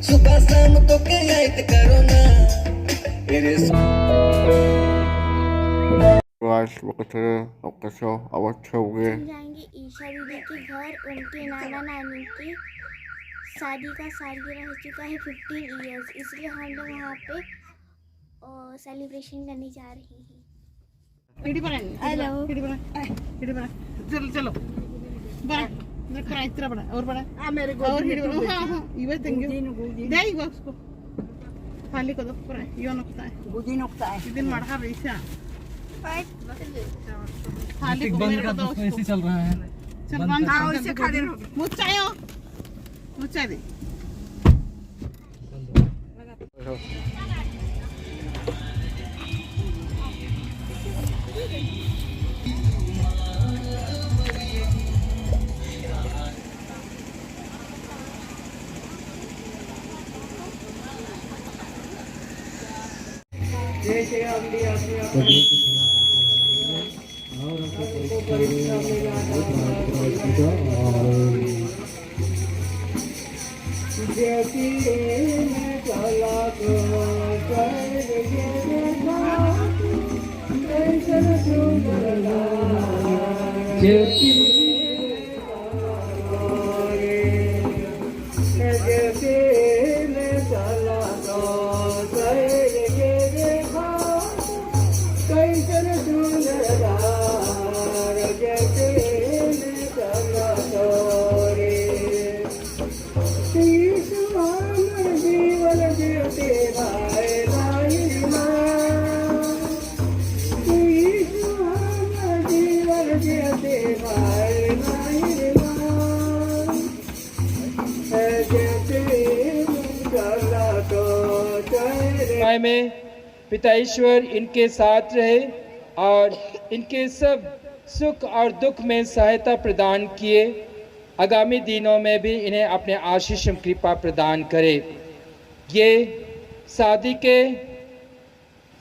सुबह शाम तो के याद करो ना तेरे आज वक्त है आपका अवश्य हो गए हम जाएंगे ईशा दीदी के घर। उनके नाना नानी की शादी का सालगिरह हो चुका है 15 इयर्स, इसलिए हम लोग वहाँ पे सेलिब्रेशन करने जा रहे हैं। हेलो चलो चलो बड़ा बड़ा इतना बड़ा और बड़ा मेरे को और हाँ हाँ ये देंगे दे ही उसको खाली को दो पूरा यो नुक्ता है गुदी नुक्ता है इतने मरहा वैसा खाली को मेरे को दो ऐसे चल रहा है चल बंद हाँ वैसे खा दे मुच्चायो मुच्चा दे में पिता ईश्वर इनके साथ रहे और इनके सब सुख और दुख में सहायता प्रदान किए। आगामी दिनों में भी इन्हें अपने आशीष कृपा प्रदान करे। ये शादी के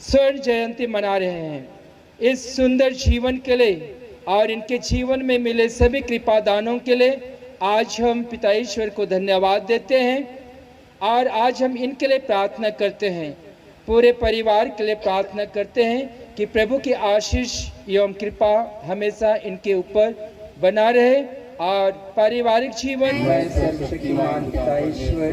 स्वर्ण जयंती मना रहे हैं। इस सुंदर जीवन के लिए और इनके जीवन में मिले सभी कृपा दानों के लिए आज हम पिता ईश्वर को धन्यवाद देते हैं और आज हम इनके लिए प्रार्थना करते हैं। पूरे परिवार के लिए प्रार्थना करते हैं कि प्रभु की आशीष एवं कृपा हमेशा इनके ऊपर बना रहे और पारिवारिक जीवन मैं सर्वशक्तिमान पिता ईश्वर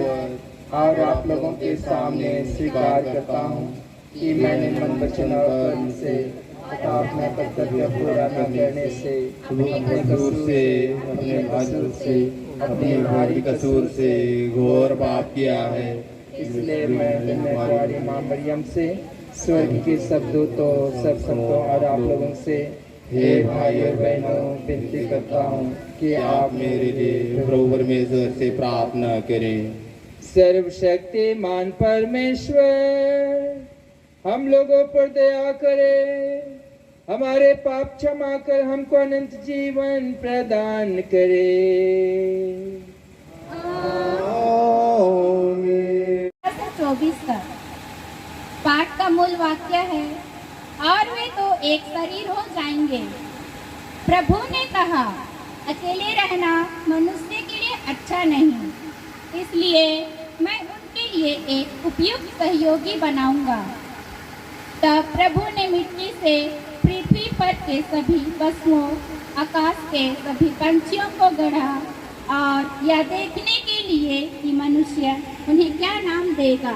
और आप लोगों के सामने स्वीकार करता हूँ कि मैंने मन वचन और कर्म से तथा अपना कर्तव्य पूरा न करने से अपने कसूर से अपने कसूर से अपने भारी कसूर से घोर पाप किया है। इसलिए मैं तुम्हारी माँ मरियम से स्वर्ग के सब दूतों सब संतों और आप लोगों से हे भाई और बहनों विनती करता हूँ कि आप मेरे लिए प्रभु परमेश्वर से प्रार्थना करें। सर्वशक्तिमान परमेश्वर हम लोगों पर दया करे, हमारे पाप क्षमा कर हमको अनंत जीवन प्रदान करे। 24 का पाठ का मूल वाक्य है, और वे तो एक शरीर हो जाएंगे। प्रभु ने कहा, अकेले रहना मनुष्य के लिए अच्छा नहीं, इसलिए मैं उनके लिए एक उपयुक्त सहयोगी बनाऊंगा। तब प्रभु ने मिट्टी से पृथ्वी पर के सभी पशुओं, आकाश के सभी पंछियों को गढ़ा और यह देखने के लिए कि मनुष्य उन्हें क्या नाम देगा,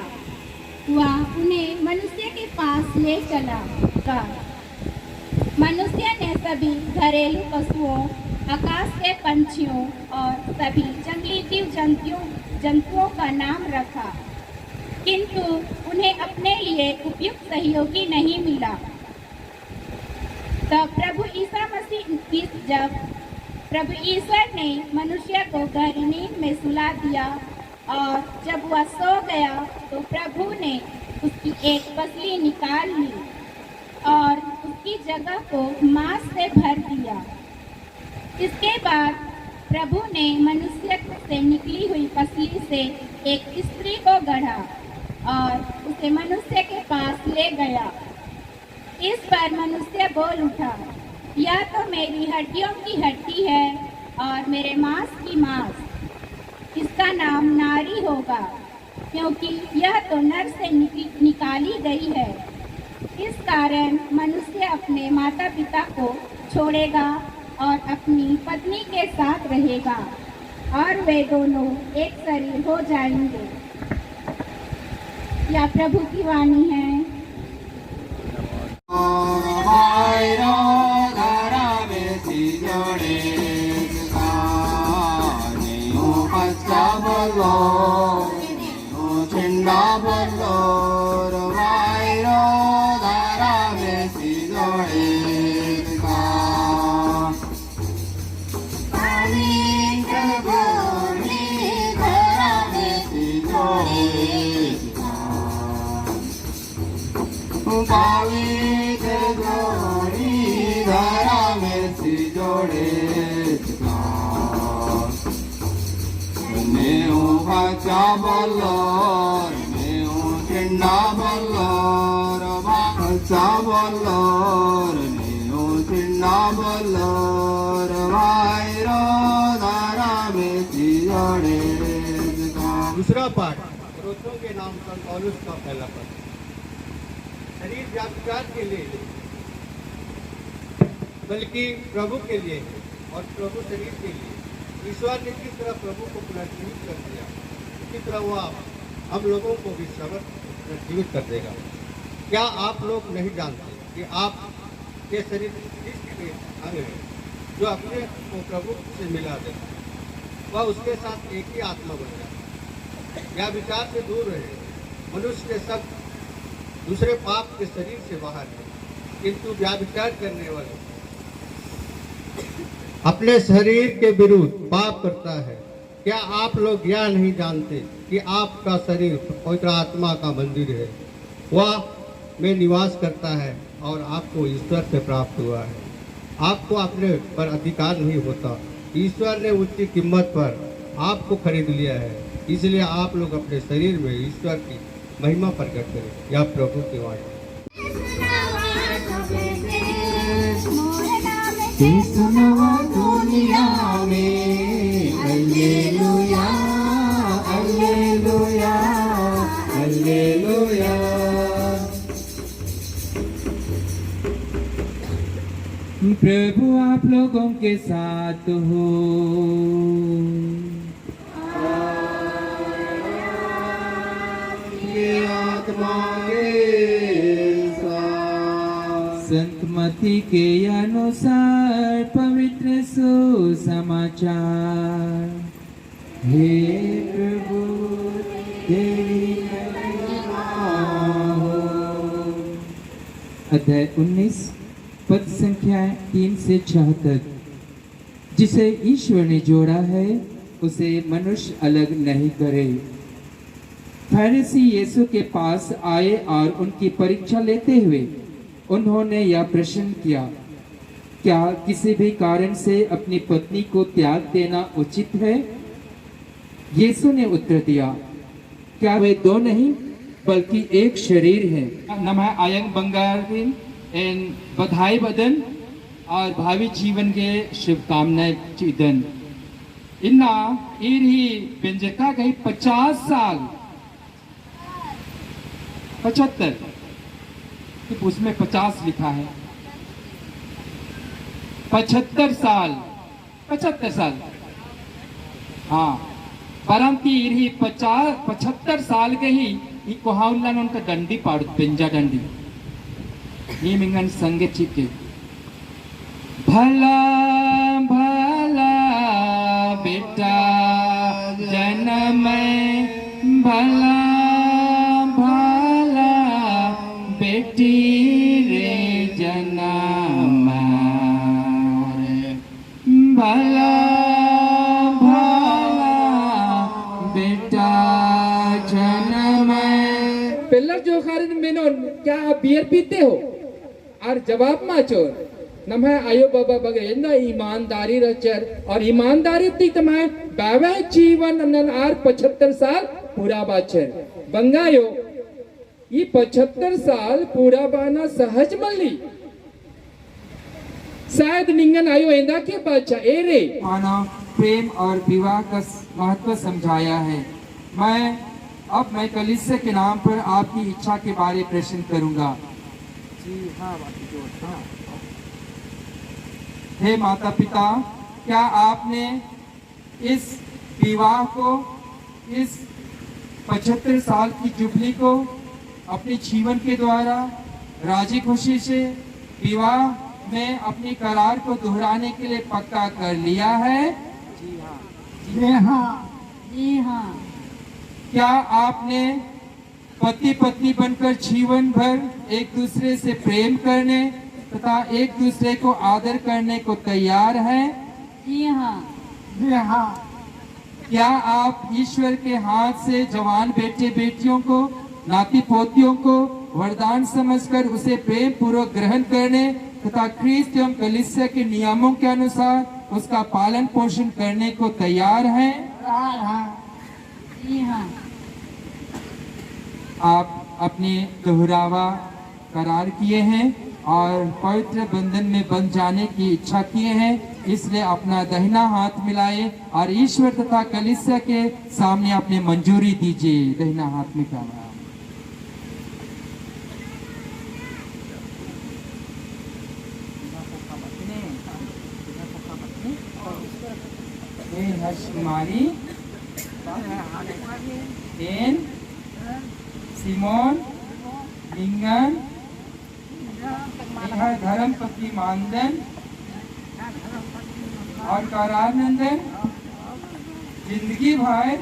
वह उन्हें मनुष्य के पास ले चला। मनुष्य ने सभी घरेलू पशुओं, आकाश के पंछियों और सभी जंगली जीव जंतुओं का नाम रखा, किंतु उन्हें अपने लिए उपयुक्त सहयोगी नहीं मिला। तब जब प्रभु ईश्वर ने मनुष्य को गहरी नींद में सुला दिया और जब वह सो गया तो प्रभु ने उसकी एक पसली निकाल ली और उसकी जगह को मांस से भर दिया। इसके बाद प्रभु ने मनुष्य से निकली हुई पसली से एक स्त्री को गढ़ा और उसे मनुष्य के पास ले गया। इस पर मनुष्य बोल उठा, यह तो मेरी हड्डियों की हड्डी है और मेरे मांस की मांस। इसका नाम नारी होगा, क्योंकि यह तो नर से निकाली गई है। इस कारण मनुष्य अपने माता पिता को छोड़ेगा और अपनी पत्नी के साथ रहेगा और वे दोनों एक शरीर हो जाएंगे। यह प्रभु की वाणी है। दूसरा पाठ कोरिन्थियों के नाम संत पौलुस का पहला पत्र। शरीर व्याभिचार के लिए बल्कि प्रभु के लिए है, और प्रभु शरीर के लिए। ईश्वर ने किस तरह प्रभु को पुनर्जीवित कर दिया, इसी तरह वह हम लोगों को भी पुनर्जीवित कर देगा। क्या आप लोग नहीं जानते कि आप के शरीर कृष्ण के अंग है, जो अपने को प्रभु से मिला दे, वह उसके साथ एक ही आत्मा बन जाए। व्याभिचार से दूर रहे। मनुष्य के सब दूसरे पाप के शरीर से बाहर है, किंतु व्याभिचार करने वाले अपने शरीर के विरुद्ध पाप करता है। क्या आप लोग यह नहीं जानते कि आपका शरीर पवित्र आत्मा का मंदिर है, वह में निवास करता है और आपको ईश्वर से प्राप्त हुआ है। आपको अपने पर अधिकार नहीं होता। ईश्वर ने उसकी कीमत पर आपको खरीद लिया है, इसलिए आप लोग अपने शरीर में ईश्वर की महिमा प्रकट करें। यह प्रभु की वाणी। दुनिया में हालेलुया हालेलुया हालेलुया। प्रभु आप लोगों के साथ हो। संत मत्ती के अनुसार पवित्र सुसमाचार। हे प्रभु तेरी महिमा हो। अध्याय 19 पद संख्या 3 से 6 तक। जिसे ईश्वर ने जोड़ा है उसे मनुष्य अलग नहीं करे। फरीसी यीशु के पास आए और उनकी परीक्षा लेते हुए उन्होंने यह प्रश्न किया, क्या किसी भी कारण से अपनी पत्नी को त्याग देना उचित है? यीशु ने उत्तर दिया, क्या वे दो नहीं बल्कि एक शरीर है। नमः आयंग बंगारिन एन बधाई बदन और भावी जीवन के शुभकामनाएं चिदन। इन्ना इरी बेंजका गई 50 साल 75 उसमें 50 लिखा है। 75 साल 75 साल हाँ परंती इरही 75 साल के ही कोहाउल्ला ने उनका डंडी पाड़ पेंजा डंडी ये मिंगन संगे चिके भला भला बेटा जन्म भला भला बेटी रे जन्म भला भला बेटा जन्म। पिल्लर जो खारिन मेनो क्या आप बियर पीते हो? और जवाब माचोर नमः आयो बाबा बगरेंदा ईमानदारी रचर और ईमानदारी ती तमाय वैवाहिक जीवन नन आर 75 साल पूरा बाचर बंगायो ये 75 साल पूरा बाना सहज मल्ली शायद निंगन आयो एंदा के बाचा ए रे आना प्रेम और विवाह का महत्व समझाया है। मैं कलीसिया के नाम पर आपकी इच्छा के बारे प्रश्न करूंगा। हे माता पिता, क्या आपने इस विवाह को, इस 75 साल की जुबली को अपने जीवन के द्वारा राजी खुशी से विवाह में अपनी करार को दोहराने के लिए पक्का कर लिया है? जी हाँ। क्या आपने पति पत्नी बनकर जीवन भर एक दूसरे से प्रेम करने तथा एक दूसरे को आदर करने को तैयार हैं? जी हाँ। क्या आप ईश्वर के हाथ से जवान बेटे बेटियों को, नाती पोतियों को वरदान समझकर उसे प्रेम पूर्वक ग्रहण करने तथा ख्रीस्त एवं कलीसिया के नियमों के अनुसार उसका पालन पोषण करने को तैयार हैं? जी हाँ। आप अपने दोहरावा करार किए हैं और पवित्र बंधन में बंध जाने की इच्छा किए हैं, इसलिए अपना दाहिना हाथ मिलाए और ईश्वर तथा कलीसिया के सामने अपनी मंजूरी दीजिए। दाहिना हाथ मिलाना। हर्ष कुमारी, सिमोन, लिंगन, धर्मपति मानदन और करार नंदन जिंदगी भर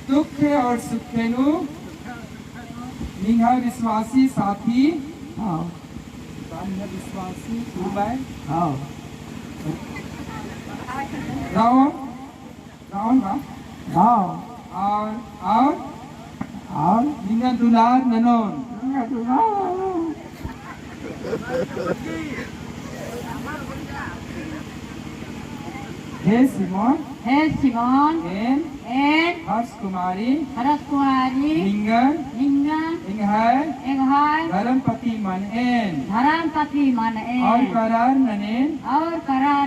दुख और सुखेनु निहा विश्वासी साथी विश्वासी और निंगा दुलार ननोन हे सिमोन एन हर्ष कुमारी लिंगन धर्मपति मन एन और करार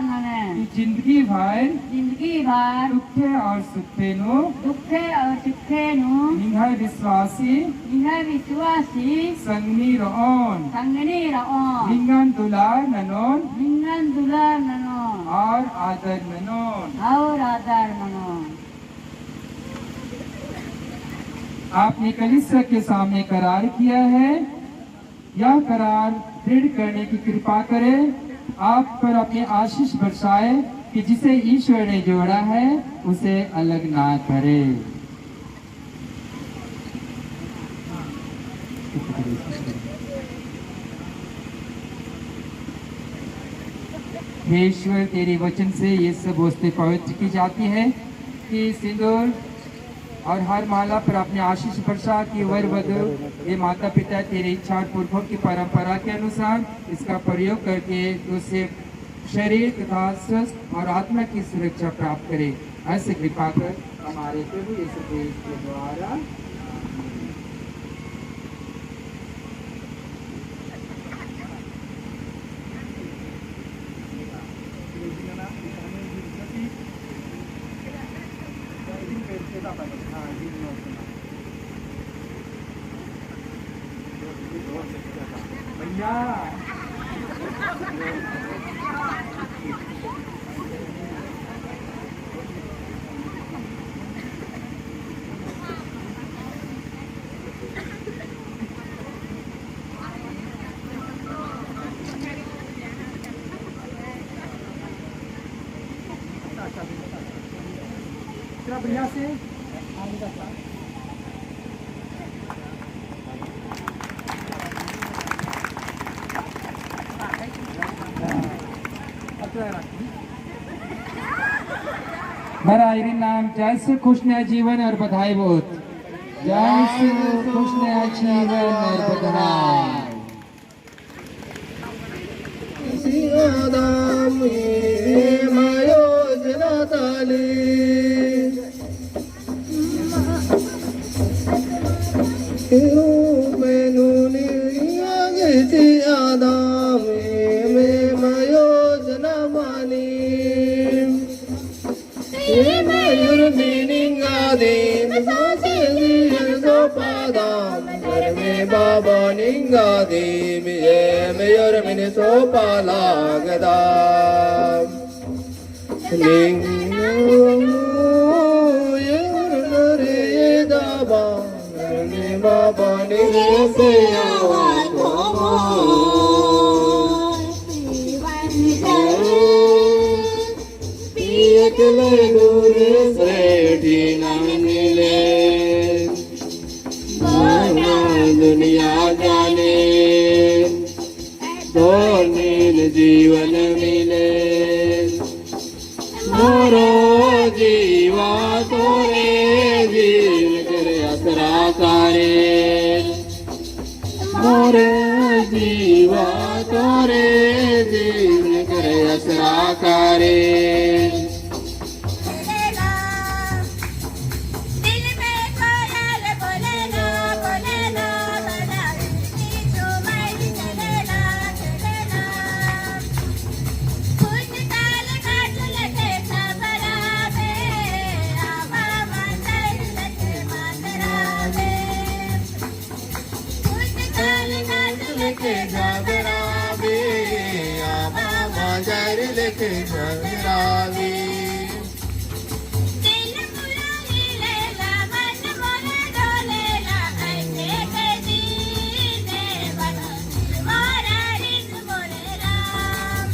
ननेन की जिंदगी भर दुखे और सुखेनु निहा विश्वासी संगनी रोन लिंगन दुलार ननोन और आदर ननोन। आपने कलीसिया के सामने करार किया है। यह करार दृढ़ करने की कृपा करे, आप पर अपने आशीष बरसाए कि जिसे ईश्वर ने जोड़ा है उसे अलग ना करे। हे ईश्वर, तेरे वचन से ये सब वस्तुएं पवित्र की जाती है कि सिंदूर और हर माला पर अपने आशीष वर्षा की वर वधु ये माता पिता तेरी इच्छा और पुरखों की परंपरा के अनुसार इसका प्रयोग करके उससे शरीर तथा स्वस्थ और आत्मा की सुरक्षा प्राप्त करे। ऐसे कृपा कर हमारे प्रभु यीशु मसीह के द्वारा। बढ़िया से मेरा नाम जय से खुश नया जीवन और बधाई बहुत। जय से खुश नया जीवन और बधाई। बाबा निंगा देवी मेयर मिने सोपाला गदा बाबा निंगा से आवा पियकले दूर सेठी नानिले माना दुनिया जाने तो नील जीवन मिले मोरो जीवा तोरे जीवन करे असरा करे मोरे जीवा तोरे जीवन करे असरा करे लेके जागरावी आमा मांजर लेके जागरावी दिल मुरारी लेला मन मोरे डोलेला ऐसे के दीने बना मोरा रिस मोरे राम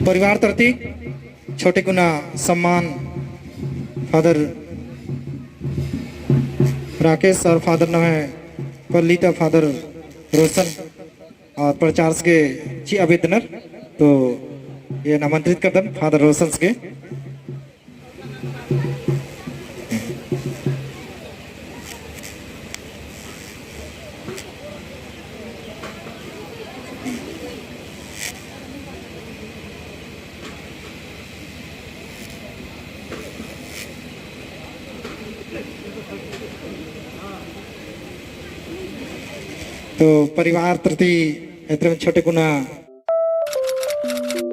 परिवार तरती छोटे गुना सम्मान फादर राकेश और फादर नवे पल्लीता फादर रोशन और प्रचार के ची अभिदनर तो ये नामांतरित करदन फादर रोशन के तो परिवार प्रति छोटे गुना